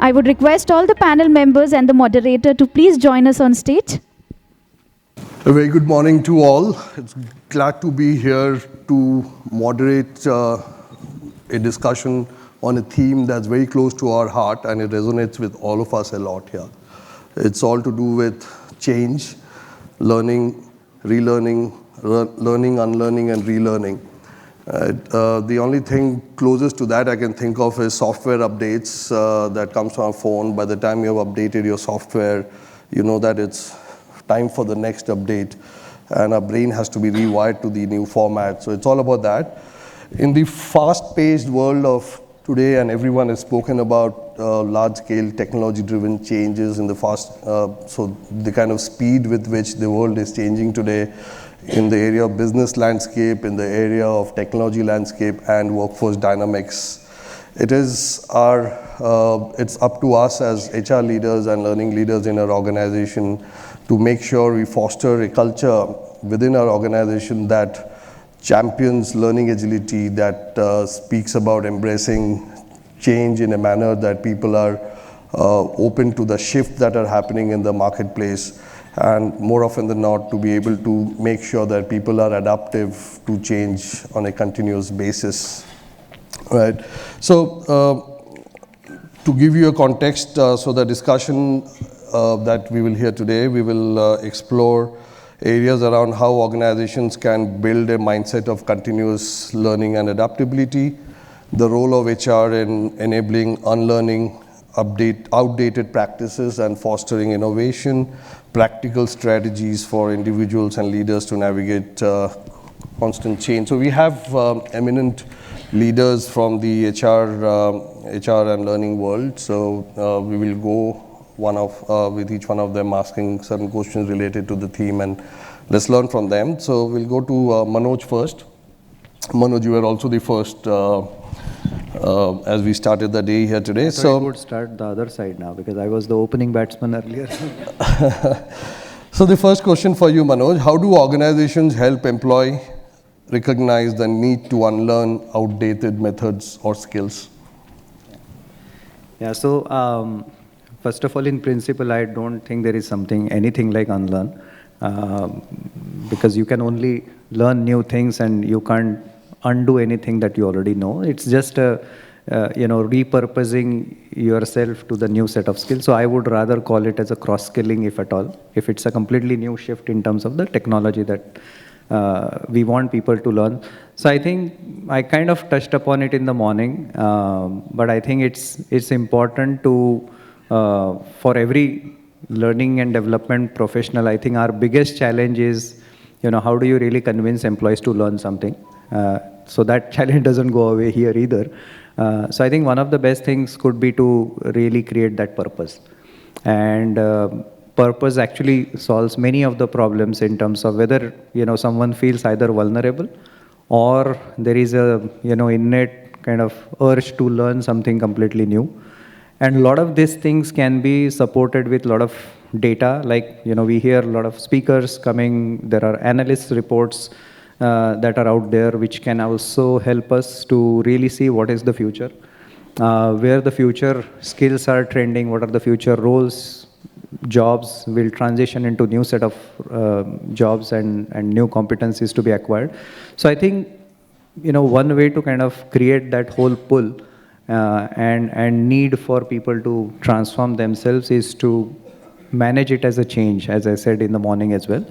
I would request all the panel members and the moderator to please join us on stage. A very good morning to all. It's glad to be here to moderate a discussion on a theme that's very close to our heart, and it resonates with all of us a lot here. It's all to do with change, learning, relearning, learning, unlearning, and relearning. The only thing closest to that I can think of is software updates that comes from our phone. By the time you have updated your software, you know that it's time for the next update, and our brain has to be rewired to the new format. So it's all about that. In the fast-paced world of today, and everyone has spoken about large-scale technology-driven changes in the so the kind of speed with which the world is changing today in the area of business landscape, in the area of technology landscape, and workforce dynamics. It's up to us as HR leaders and learning leaders in our organization to make sure we foster a culture within our organization that champions learning agility, that speaks about embracing change in a manner that people are open to the shift that are happening in the marketplace, and more often than not to be able to make sure that people are adaptive to change on a continuous basis. Right. So to give you a context, so the discussion that we will hear today, we will explore areas around how organizations can build a mindset of continuous learning and adaptability, the role of HR in enabling unlearning outdated practices and fostering innovation, practical strategies for individuals and leaders to navigate constant change. So we have eminent leaders from the HR and learning world. So we will go with each one of them asking certain questions related to the theme, and let's learn from them. So we'll go to Manoj first. Manoj, you were also the first as we started the day here today. So I would start the other side now because I was the opening batsman earlier. So the first question for you, Manoj, how do organizations help employees recognize the need to unlearn outdated methods or skills? Yeah, so first of all, in principle, I don't think there is anything like unlearn, because you can only learn new things and you can't undo anything that you already know. It's just repurposing yourself to the new set of skills. So I would rather call it as a cross-skilling, if at all, if it's a completely new shift in terms of the technology that we want people to learn. So I think I kind of touched upon it in the morning, but I think it's important to for every learning and development professional. I think our biggest challenge is, how do you really convince employees to learn something? So that challenge doesn't go away here either. So I think one of the best things could be to really create that purpose. And purpose actually solves many of the problems in terms of whether, someone feels either vulnerable or there is a, innate kind of urge to learn something completely new. And a lot of these things can be supported with a lot of data. Like, we hear a lot of speakers coming. There are analyst reports that are out there, which can also help us to really see what is the future, where the future skills are trending, what are the future roles, jobs will transition into new set of jobs and new competencies to be acquired. So I think, one way to kind of create that whole pull and need for people to transform themselves is to manage it as a change, as I said in the morning as well.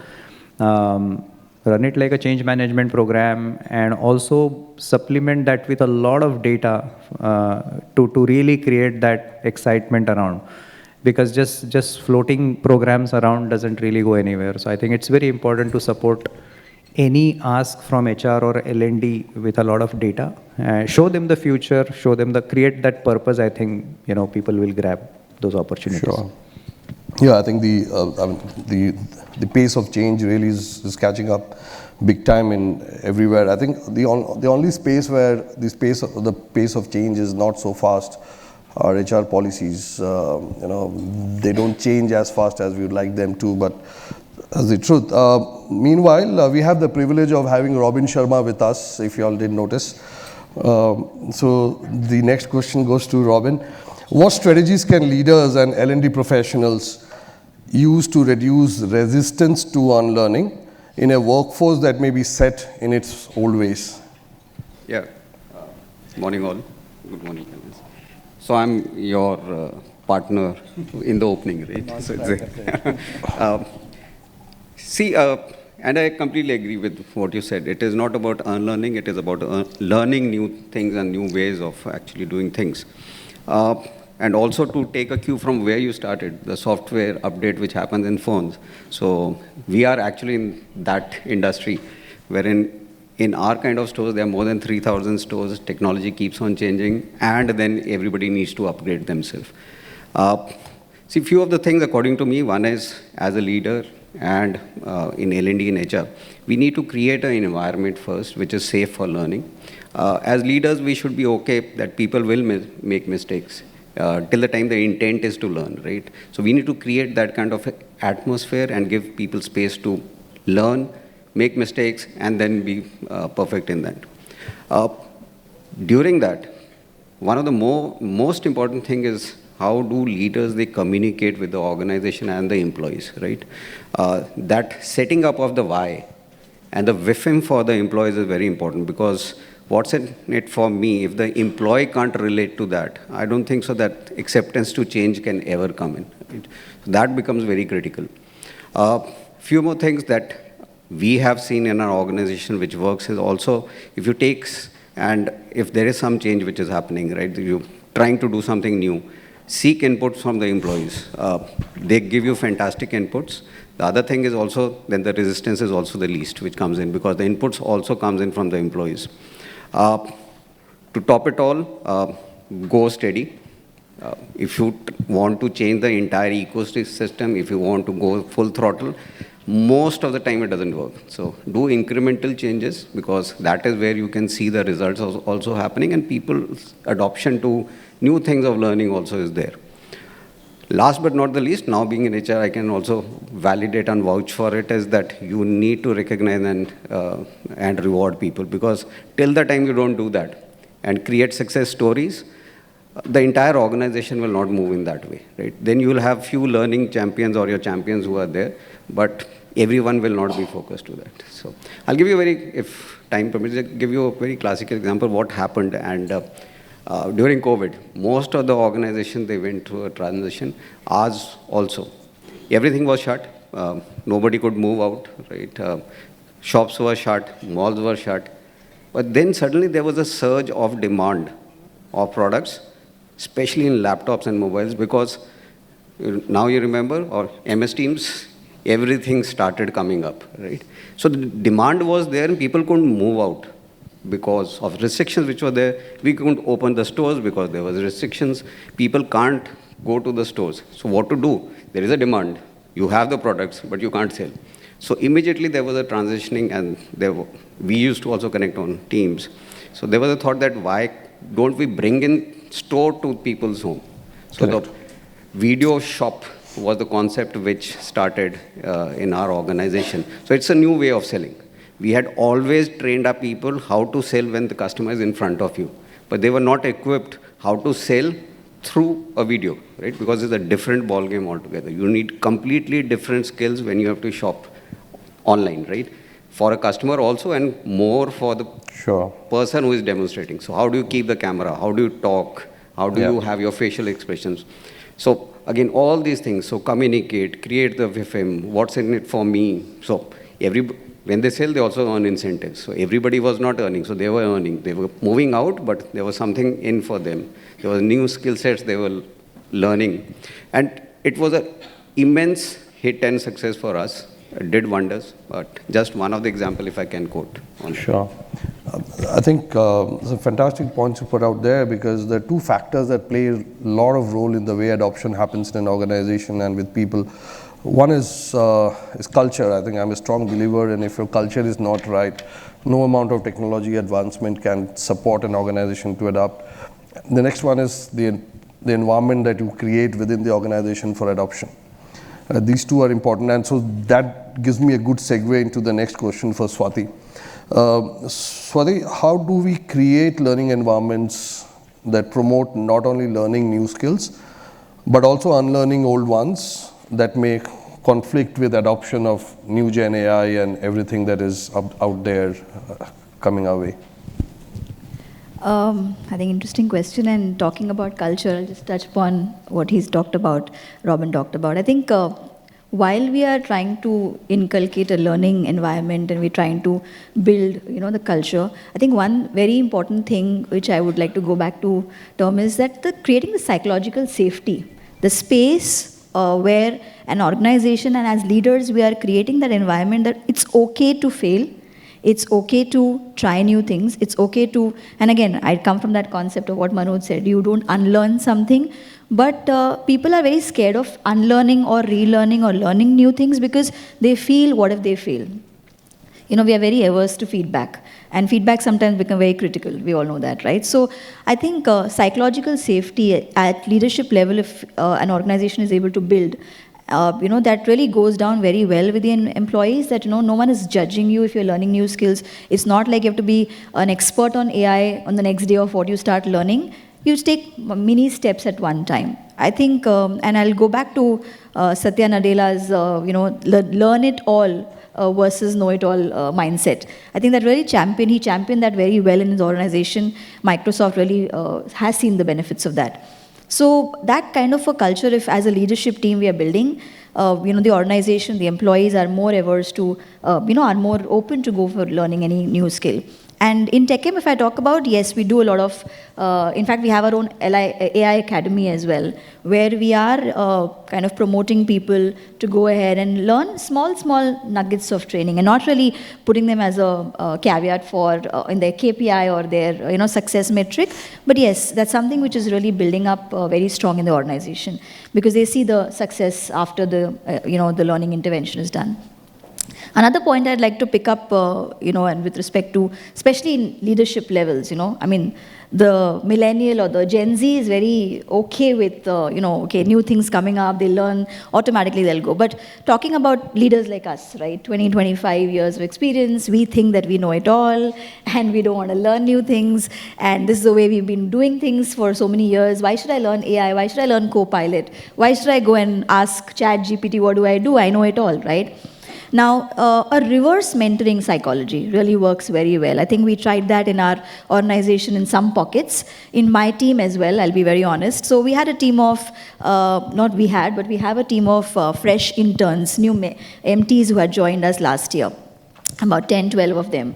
Run it like a change management program, and also supplement that with a lot of data to really create that excitement around. Because just floating programs around doesn't really go anywhere. So I think it's very important to support any ask from HR or L&D with a lot of data. Show them the future, create that purpose. I think, people will grab those opportunities. Sure. Yeah, I think the pace of change really is catching up big time in everywhere. I think the only space where the pace of change is not so fast are HR policies. They don't change as fast as we would like them to, but that's the truth. Meanwhile, we have the privilege of having Robin Sharma with us, if you all didn't notice. So the next question goes to Robin. What strategies can leaders and L&D professionals use to reduce resistance to unlearning in a workforce that may be set in its old ways? Yeah. Morning all. Good morning. So I'm your partner in the opening, right? So and I completely agree with what you said. It is not about unlearning, it is about learning new things and new ways of actually doing things. And also to take a cue from where you started, the software update which happens in phones. So we are actually in that industry, wherein in our kind of stores, there are more than 3,000 stores, technology keeps on changing, and then everybody needs to upgrade themselves. See, few of the things, according to me, one is, as a leader and in L&D and HR, we need to create an environment first, which is safe for learning. As leaders, we should be okay that people will make mistakes till the time the intent is to learn, right? So we need to create that kind of atmosphere and give people space to learn, make mistakes, and then be perfect in that. During that, one of the most important thing is how do leaders, they communicate with the organization and the employees, right? That setting up of the why and the WIFM for the employees is very important, because what's in it for me, if the employee can't relate to that, I don't think so that acceptance to change can ever come in. Right? So that becomes very critical. Few more things that we have seen in our organization which works is also, if you take, and if there is some change which is happening, right, you're trying to do something new, seek inputs from the employees. They give you fantastic inputs. The other thing is also, then the resistance is also the least which comes in, because the inputs also comes in from the employees. To top it all, go steady. If you want to change the entire ecosystem, if you want to go full throttle, most of the time it doesn't work. So do incremental changes, because that is where you can see the results also happening, and people's adoption to new things of learning also is there. Last but not the least, now being in HR, I can also validate and vouch for it, is that you need to recognize and reward people, because till the time you don't do that and create success stories, the entire organization will not move in that way, right? Then you will have few learning champions or your champions who are there, but everyone will not be focused to that. So I'll give you if time permits, I'll give you a very classical example what happened. And during COVID, most of the organizations, they went through a transition. Ours also. Everything was shut. Nobody could move out, right? Shops were shut, malls were shut. But then suddenly there was a surge of demand of products, especially in laptops and mobiles, because now you remember, or MS Teams, everything started coming up, right? So the demand was there and people couldn't move out because of restrictions which were there. We couldn't open the stores because there was restrictions. People can't go to the stores. So what to do? There is a demand. You have the products, but you can't sell. So immediately there was a transitioning, and we used to also connect on Teams. So there was a thought that why don't we bring in store to people's home? So Correct. The video shop was the concept which started in our organization. So it's a new way of selling. We had always trained our people how to sell when the customer is in front of you, but they were not equipped how to sell through a video, right? Because it's a different ball game altogether. You need completely different skills when you have to shop online, right? For a customer also, and more for the person who is demonstrating. So how do you keep the camera? How do you talk? How do you have your facial expressions? So again, all these things. So communicate, create the WIFM, what's in it for me? So when they sell, they also earn incentives. So everybody was not earning, so they were earning. They were moving out, but there was something in for them. There were new skill sets they were learning. And it was an immense hit and success for us. It did wonders, but just one of the example if I can quote. Sure. I think it's a fantastic point to put out there, because there are two factors that play a lot of role in the way adoption happens in an organization and with people. One is culture. I think I'm a strong believer, and if your culture is not right, no amount of technology advancement can support an organization to adopt. The next one is the environment that you create within the organization for adoption. These two are important, and so that gives me a good segue into the next question for Swati. Swati, how do we create learning environments that promote not only learning new skills, but also unlearning old ones that may conflict with adoption of new Gen AI and everything that is out there coming our way? I think interesting question, and talking about culture, I'll just touch upon what he's talked about, Robin talked about. I think while we are trying to inculcate a learning environment and we're trying to build, the culture, I think one very important thing which I would like to go back to, Tom, is that creating the psychological safety, the space where an organization and as leaders, we are creating that environment that it's okay to fail. It's okay to try new things. It's okay to, and again, I come from that concept of what Manoj said, you don't unlearn something, but people are very scared of unlearning or relearning or learning new things because they feel, what if they fail? We are very averse to feedback, and feedback sometimes become very critical. We all know that, right? So I think psychological safety at leadership level, if an organization is able to build, that really goes down very well with the employees, that, no one is judging you if you're learning new skills. It's not like you have to be an expert on AI on the next day of what you start learning. You take mini steps at one time. I think, and I'll go back to Satya Nadella's, learn it all versus know it all mindset. I think that really he championed that very well in his organization. Microsoft really has seen the benefits of that. So that kind of a culture, if as a leadership team we are building, the organization, the employees are more averse to, are more open to go for learning any new skill. And in TechM, if I talk about, yes, we do a lot of, in fact, we have our own AI Academy as well, where we are kind of promoting people to go ahead and learn small nuggets of training and not really putting them as a caveat for in their KPI or their, success metric. But yes, that's something which is really building up very strong in the organization because they see the success after the, the learning intervention is done. Another point I'd like to pick up, and with respect to, especially in leadership levels, the millennial or the Gen Z is very okay with, new things coming up, they learn, automatically they'll go. But talking about leaders like us, right, 20, 25 years of experience, we think that we know it all, and we don't want to learn new things, and this is the way we've been doing things for so many years. Why should I learn AI? Why should I learn Copilot? Why should I go and ask ChatGPT, what do? I know it all, right? Now, a reverse mentoring psychology really works very well. I think we tried that in our organization in some pockets. In my team as well, I'll be very honest. So we had a team of, we have a team of fresh interns, new MTs who had joined us last year, about 10, 12 of them.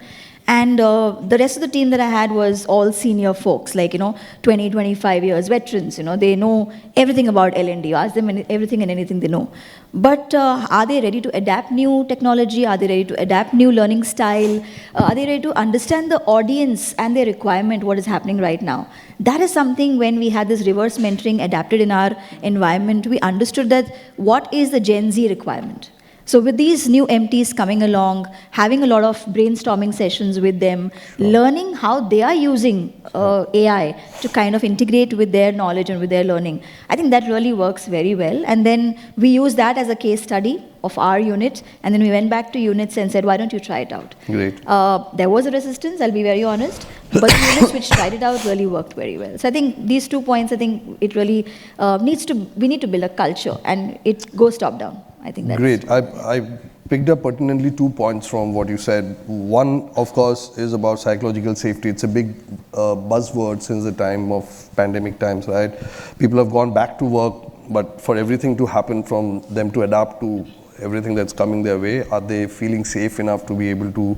And the rest of the team that I had was all senior folks, like, 20, 25 years, veterans, they know everything about L&D. Ask them everything and anything they know. But are they ready to adapt new technology? Are they ready to adapt new learning style? Are they ready to understand the audience and their requirement, what is happening right now? That is something when we had this reverse mentoring adapted in our environment, we understood that what is the Gen Z requirement? So with these new MTs coming along, having a lot of brainstorming sessions with them, learning how they are using AI to kind of integrate with their knowledge and with their learning, I think that really works very well. And then we use that as a case study of our unit, and then we went back to units and said, why don't you try it out? Great. There was a resistance, I'll be very honest, but the units which tried it out really worked very well. So I think these 2 points, I think it really we need to build a culture, and it goes top down. I think that's great. I picked up pertinently 2 points from what you said. One, of course, is about psychological safety. It's a big buzzword since the time of pandemic times, right? People have gone back to work, but for everything to happen, from them to adapt to everything that's coming their way, are they feeling safe enough to be able to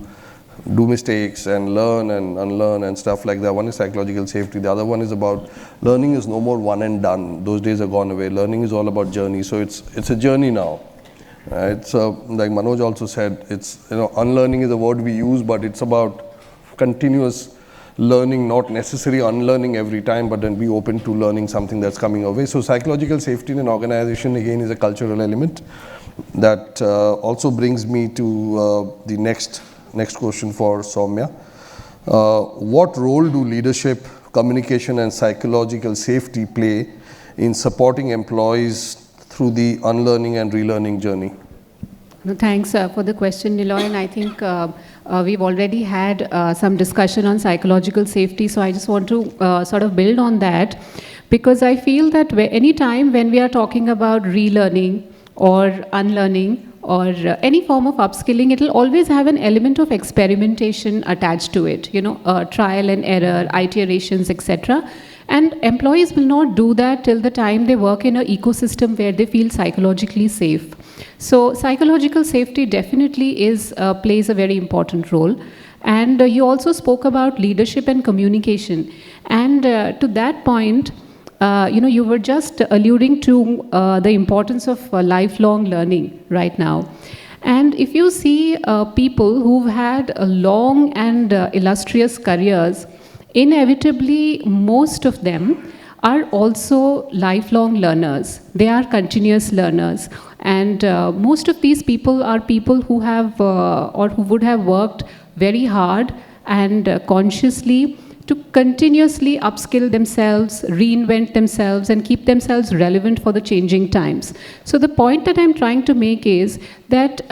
do mistakes and learn and unlearn and stuff like that? One is psychological safety. The other one is about learning is no more one and done. Those days are gone away. Learning is all about journey. So it's a journey now. Right? So like Manoj also said, it's, unlearning is a word we use, but it's about continuous learning, not necessarily unlearning every time, but then be open to learning something that's coming our way. So psychological safety in an organization, again, is a cultural element. That also brings me to the next question for Soumya. What role do leadership, communication, and psychological safety play in supporting employees through the unlearning and relearning journey? No, thanks for the question, Niloy. And I think We've already had some discussion on psychological safety, so I just want to sort of build on that, because I feel that any time when we are talking about relearning or unlearning or any form of upskilling, it will always have an element of experimentation attached to it, trial and error, iterations, etc. And employees will not do that till the time they work in an ecosystem where they feel psychologically safe. So psychological safety definitely plays a very important role. And you also spoke about leadership and communication. And to that point, you were just alluding to the importance of lifelong learning right now. And if you see people who've had long and illustrious careers, inevitably, most of them are also lifelong learners. They are continuous learners. And most of these people are people who have or who would have worked very hard and consciously to continuously upskill themselves, reinvent themselves, and keep themselves relevant for the changing times. So the point that I'm trying to make is that,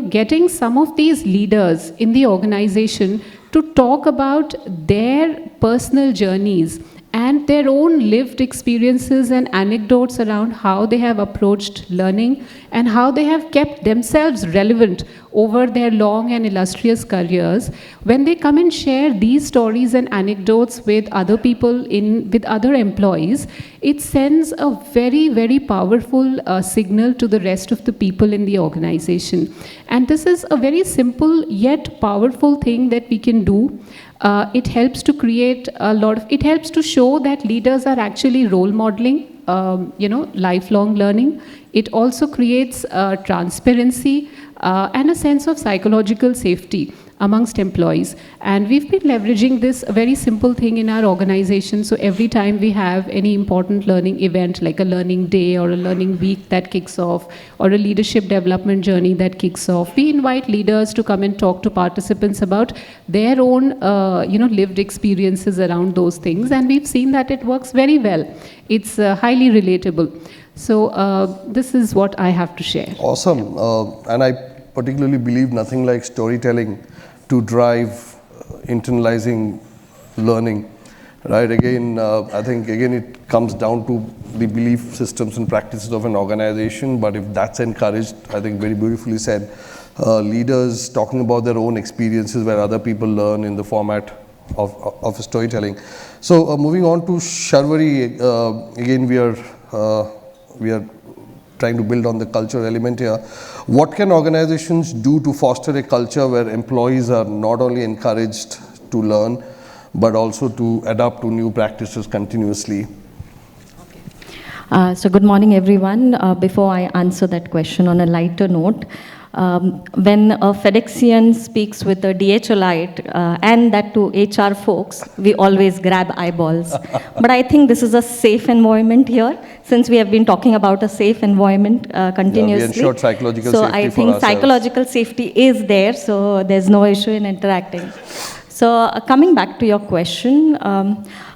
getting some of these leaders in the organization to talk about their personal journeys and their own lived experiences and anecdotes around how they have approached learning and how they have kept themselves relevant over their long and illustrious careers. When they come and share these stories and anecdotes with other people, with other employees, it sends a very, very powerful signal to the rest of the people in the organization. And this is a very simple yet powerful thing that we can do. It helps to create it helps to show that leaders are actually role modeling, lifelong learning. It also creates transparency and a sense of psychological safety amongst employees. And we've been leveraging this very simple thing in our organization. So every time we have any important learning event, like a learning day or a learning week that kicks off, or a leadership development journey that kicks off, we invite leaders to come and talk to participants about their own, lived experiences around those things. And we've seen that it works very well. It's highly relatable. So this is what I have to share. Awesome. And I particularly believe nothing like storytelling to drive internalizing learning, right? Again, I think it comes down to the belief systems and practices of an organization, but if that's encouraged, I think very beautifully said, leaders talking about their own experiences where other people learn in the format of storytelling. So moving on to Sharvari, again we are trying to build on the culture element here. What can organizations do to foster a culture where employees are not only encouraged to learn, but also to adapt to new practices continuously? So good morning, everyone. Before I answer that question on a lighter note, when a FedExian speaks with a DHLite and that to HR folks, we always grab eyeballs. But I think this is a safe environment here, since we have been talking about a safe environment continuously. Yeah, we ensured psychological so safety I for think ourselves. Psychological safety is there, so there's no issue in interacting. So coming back to your question,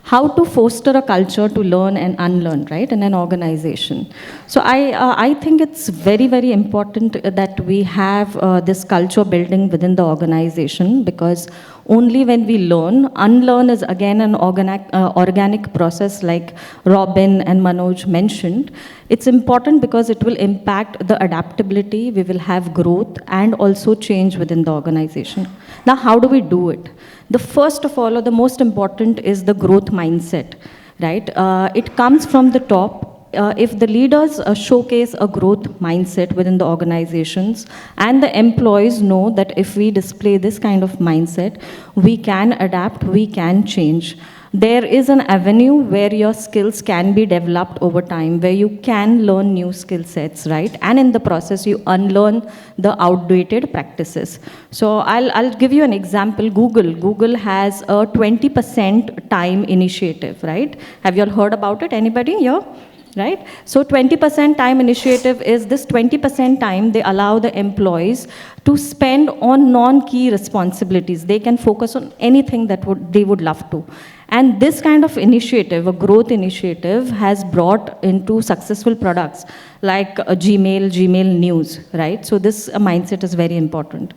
how to foster a culture to learn and unlearn, right, in an organization. So I think it's very, very important that we have this culture building within the organization, because only when we learn, unlearn is again an organic process like Robin and Manoj mentioned. It's important because it will impact the adaptability, we will have growth and also change within the organization. Now, how do we do it? The first of all, or the most important, is the growth mindset, right? It comes from the top. If the leaders showcase a growth mindset within the organizations, and the employees know that if we display this kind of mindset, we can adapt, we can change. There is an avenue where your skills can be developed over time, where you can learn new skill sets, right? And in the process, you unlearn the outdated practices. So I'll give you an example. Google has a 20% time initiative, right? Have you all heard about it? Anybody here? Right? So 20% time initiative is this 20% time they allow the employees to spend on non-key responsibilities. They can focus on anything that they would love to. And this kind of initiative, a growth initiative, has brought into successful products like Gmail News, right? So this mindset is very important.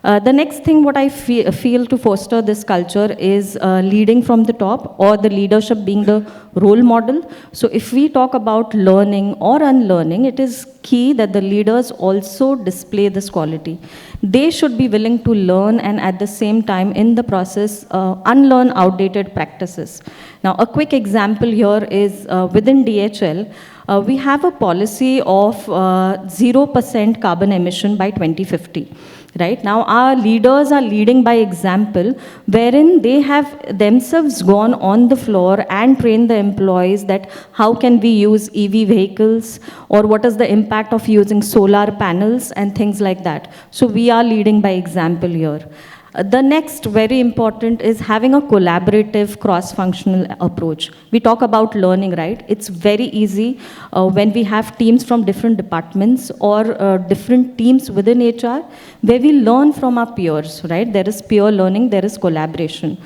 The next thing what I feel to foster this culture is leading from the top, or the leadership being the role model. So if we talk about learning or unlearning, it is key that the leaders also display this quality. They should be willing to learn and at the same time in the process unlearn outdated practices. Now a quick example here is within DHL, we have a policy of 0% carbon emission by 2050. Right now, our leaders are leading by example, wherein they have themselves gone on the floor and trained the employees that how can we use EV vehicles, or what is the impact of using solar panels and things like that. So we are leading by example here. The next very important is having a collaborative cross-functional approach. We talk about learning, right? It's very easy when we have teams from different departments or different teams within HR where we learn from our peers, right? There is peer learning, there is collaboration.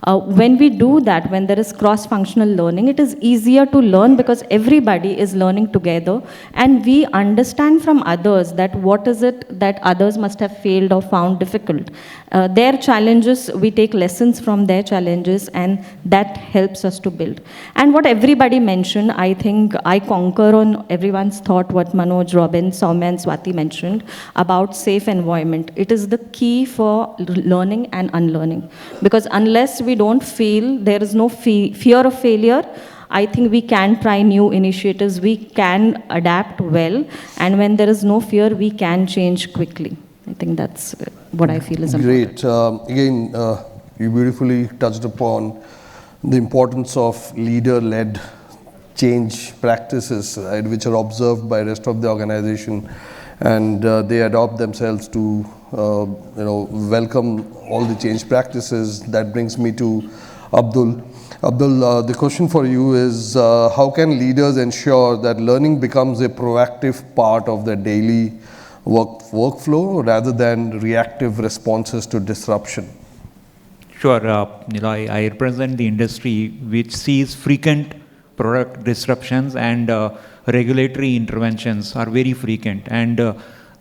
When we do that, when there is cross-functional learning, it is easier to learn because everybody is learning together and we understand from others that what is it that others must have failed or found difficult. Their challenges, we take lessons from their challenges and that helps us to build. And what everybody mentioned, I think I concur on everyone's thought what Manoj, Robin, Soumya and Swati mentioned about safe environment. It is the key for learning and unlearning. Because unless we don't feel, there is no fear of failure, I think we can try new initiatives, we can adapt well, and when there is no fear, we can change quickly. I think that's what I feel is important. Great. Again, you beautifully touched upon the importance of leader-led change practices, right, which are observed by the rest of the organization, and they adopt themselves to welcome all the change practices. That brings me to Abdul. Abdul, the question for you is, how can leaders ensure that learning becomes a proactive part of their daily workflow rather than reactive responses to disruption? Sure, Niloy, I represent the industry which sees frequent product disruptions and regulatory interventions are very frequent, and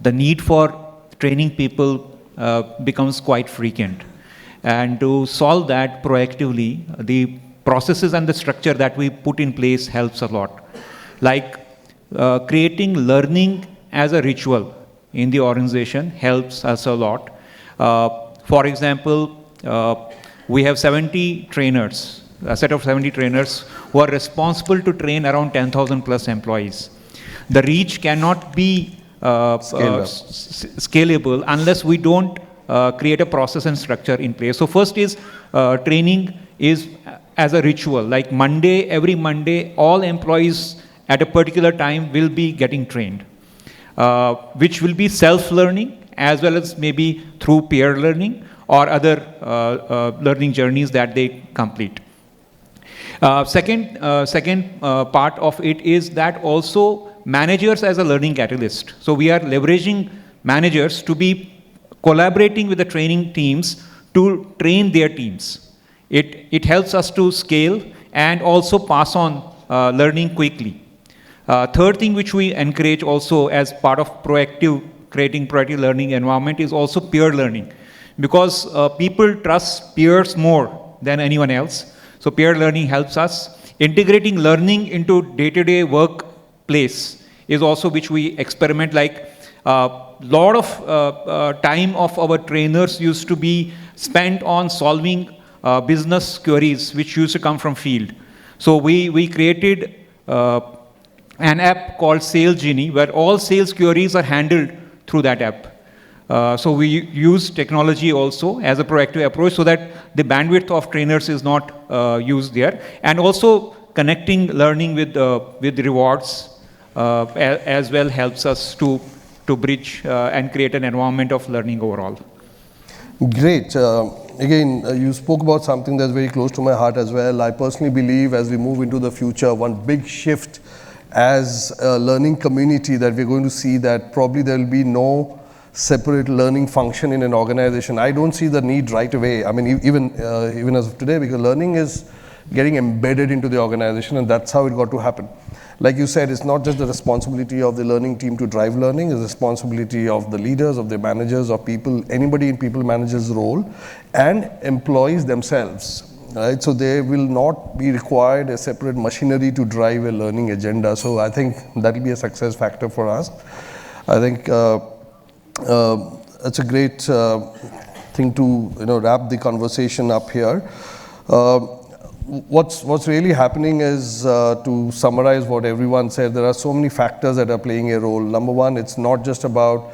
the need for training people becomes quite frequent. And to solve that proactively, the processes and the structure that we put in place helps a lot. Like creating learning as a ritual in the organization helps us a lot. For example, we have 70 trainers, a set of 70 trainers who are responsible to train around 10,000 plus employees. The reach cannot be scalable unless we don't create a process and structure in place. So first is training is as a ritual, like every Monday, all employees at a particular time will be getting trained, which will be self-learning as well as maybe through peer learning or other learning journeys that they complete. Second part of it is that also managers as a learning catalyst. So we are leveraging managers to be collaborating with the training teams to train their teams. It helps us to scale and also pass on learning quickly. Third thing which we encourage also as part of creating proactive learning environment is also peer learning, because people trust peers more than anyone else. So peer learning helps us. Integrating learning into day-to-day workplace is also which we experiment, like lot of time of our trainers used to be spent on solving business queries which used to come from field. So we created an app called Sales Genie where all sales queries are handled through that app. So we use technology also as a proactive approach so that the bandwidth of trainers is not used there, and also connecting learning with rewards as well helps us to bridge and create an environment of learning overall. Great. Again, you spoke about something that's very close to my heart as well. I personally believe as we move into the future, one big shift as a learning community that we're going to see that probably there will be no separate learning function in an organization. I don't see the need right away. I mean, even as of today, because learning is getting embedded into the organization, and that's how it got to happen. like you said, it's not just the responsibility of the learning team to drive learning, it's the responsibility of the leaders, of the managers, of people, anybody in people managers' role, and employees themselves. Right? So they will not be required a separate machinery to drive a learning agenda. So I think that will be a success factor for us. I think it's a great thing to wrap the conversation up here. What's really happening is, to summarize what everyone said, there are so many factors that are playing a role. Number one, it's not just about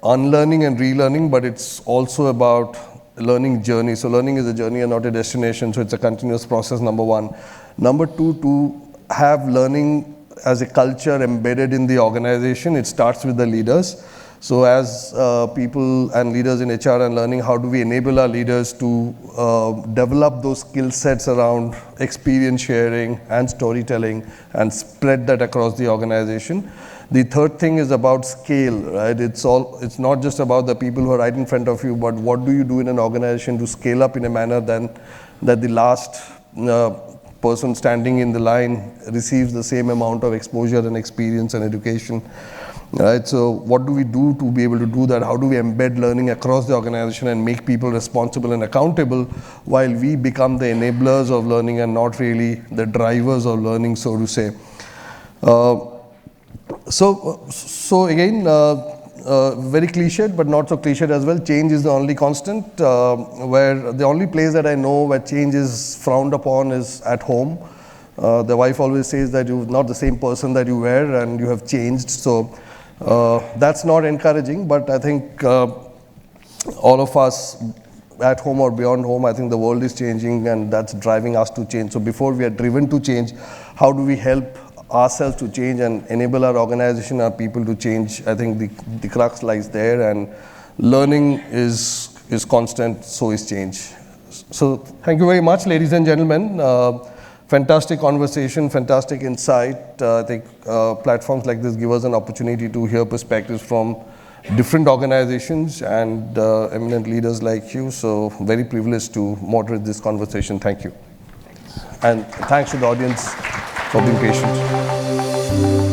unlearning and relearning, but it's also about learning journey. So learning is a journey and not a destination, so it's a continuous process, number one. Number two, to have learning as a culture embedded in the organization, it starts with the leaders. So as people and leaders in HR and learning, how do we enable our leaders to develop those skill sets around experience sharing and storytelling and spread that across the organization? The third thing is about scale, right? It's not just about the people who are right in front of you, but what do you do in an organization to scale up in a manner that the last person standing in the line receives the same amount of exposure and experience and education. Right? So what do we do to be able to do that? How do we embed learning across the organization and make people responsible and accountable while we become the enablers of learning and not really the drivers of learning, so to say. So again, very cliched, but not so cliched as well. Change is the only constant, where the only place that I know where change is frowned upon is at home. The wife always says that you're not the same person that you were and you have changed. So that's not encouraging, but I think all of us at home or beyond home, I think the world is changing and that's driving us to change. So before we are driven to change, how do we help ourselves to change and enable our organization, our people to change? I think the crux lies there, and learning is constant, so is change. So thank you very much, ladies and gentlemen. Fantastic conversation, fantastic insight. I think platforms like this give us an opportunity to hear perspectives from different organizations and eminent leaders like you. So very privileged to moderate this conversation. Thank you. And thanks to the audience for being patient.